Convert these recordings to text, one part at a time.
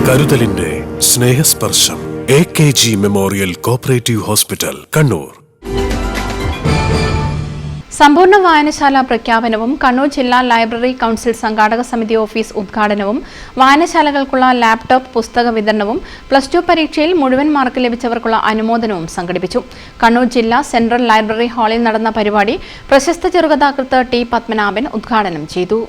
കരുതലിന്റെ സ്നേഹസ്പർശം AKG memorial cooperative hospital, Kannur. സമ്പൂർണ്ണ വായനശാല പ്രഖ്യാപനവും കണ്ണൂർ ജില്ലാ ലൈബ്രറി കൗൺസിൽ സംഘാടക സമിതി ഓഫീസ് ഉദ്ഘാടനവും വായനശാലകൾക്കുള്ള ലാപ്ടോപ്പ് പുസ്തക വിതരണവും +2 പരീക്ഷയിൽ മുഴുവൻ മാർക്ക് ലഭിച്ചവർക്കുള്ള അനുമോദനവും സംഘടിപ്പിച്ചു. കണ്ണൂർ ജില്ലാ സെൻട്രൽ ലൈബ്രറി ഹാളിൽ നടന്ന പരിപാടി പ്രശസ്ത ചെറുകഥാകൃത്ത് ടി പത്മനാഭൻ ഉദ്ഘാടനം ചെയ്തു.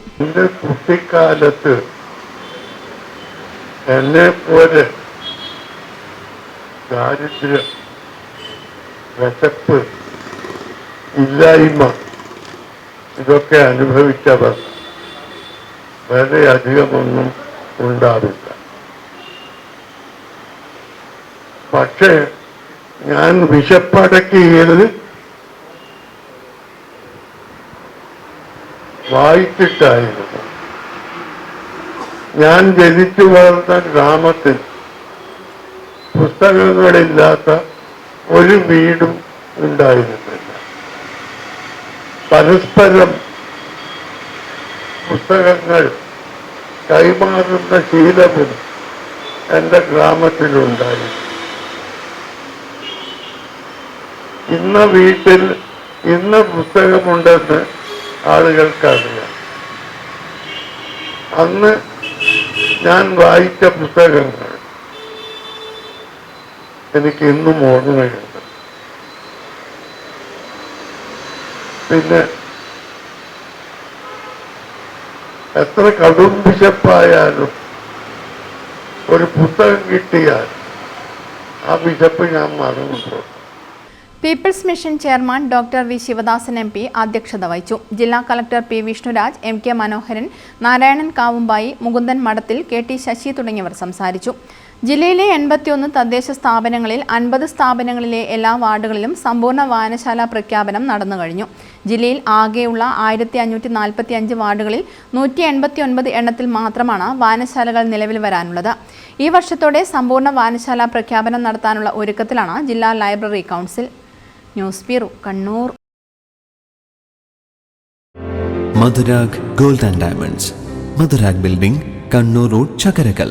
ഇല്ലായ്മ ഇതൊക്കെ അനുഭവിച്ചവർ വളരെയധികമൊന്നും ഉണ്ടാവില്ല. പക്ഷേ ഞാൻ വിശപ്പടക്കിയത് വായിച്ചിട്ടായിരുന്നു. ഞാൻ ജനിച്ചു വളർന്ന ഗ്രാമത്തിൽ പുസ്തകങ്ങളില്ലാത്ത ഒരു വീടും ഉണ്ടായിരുന്നില്ല. പരസ്പരം പുസ്തകങ്ങൾ കൈമാറുന്ന ശീലവും എൻ്റെ ഗ്രാമത്തിലുണ്ടായി. ഇന്ന വീട്ടിൽ ഇന്ന പുസ്തകമുണ്ടെന്ന് ആളുകൾക്കറിയാം. അന്ന് ഞാൻ വായിച്ച പുസ്തകങ്ങൾ എനിക്ക് ഇന്നും ഓർമ്മയുണ്ട്. പിന്നെ എത്ര കടും വിശപ്പായാലും ഒരു പുസ്തകം കിട്ടിയാൽ ആ വിശപ്പ് ഞാൻ മറന്നു. People's mission chairman doctor V Sivadasan MP അധ്യക്ഷത വഹിച്ചു. ജില്ലാ collector P Vishnuraj, MK Manoharan, Narayanan Kavumbayi, Mukundan Madathil, KT Sasi തുടങ്ങിയവർ സംസാരിച്ചു. ജില്ലയിലെ 81 തദ്ദേശ സ്ഥാപനങ്ങളിൽ 50 സ്ഥാപനങ്ങളിലെ എല്ലാ വാർഡുകളിലും സമ്പൂർണ്ണ വായനശാല പ്രഖ്യാപനം നടന്നു കഴിഞ്ഞു. ജില്ലയിൽ ആകെയുള്ള 1545 വാർഡുകളിൽ 189 എണ്ണത്തിൽ മാത്രമാണ് വായനശാലകൾ നിലവിൽ വരാനുള്ളത്. ഈ വർഷത്തോടെ സമ്പൂർണ്ണ വായനശാല പ്രഖ്യാപനം നടത്താനുള്ള ഒരുക്കത്തിലാണ് ജില്ലാ library council. News bureau, Kannur. Madhurag gold and diamonds, Madhurag building, Kannur road, Chakkarakal.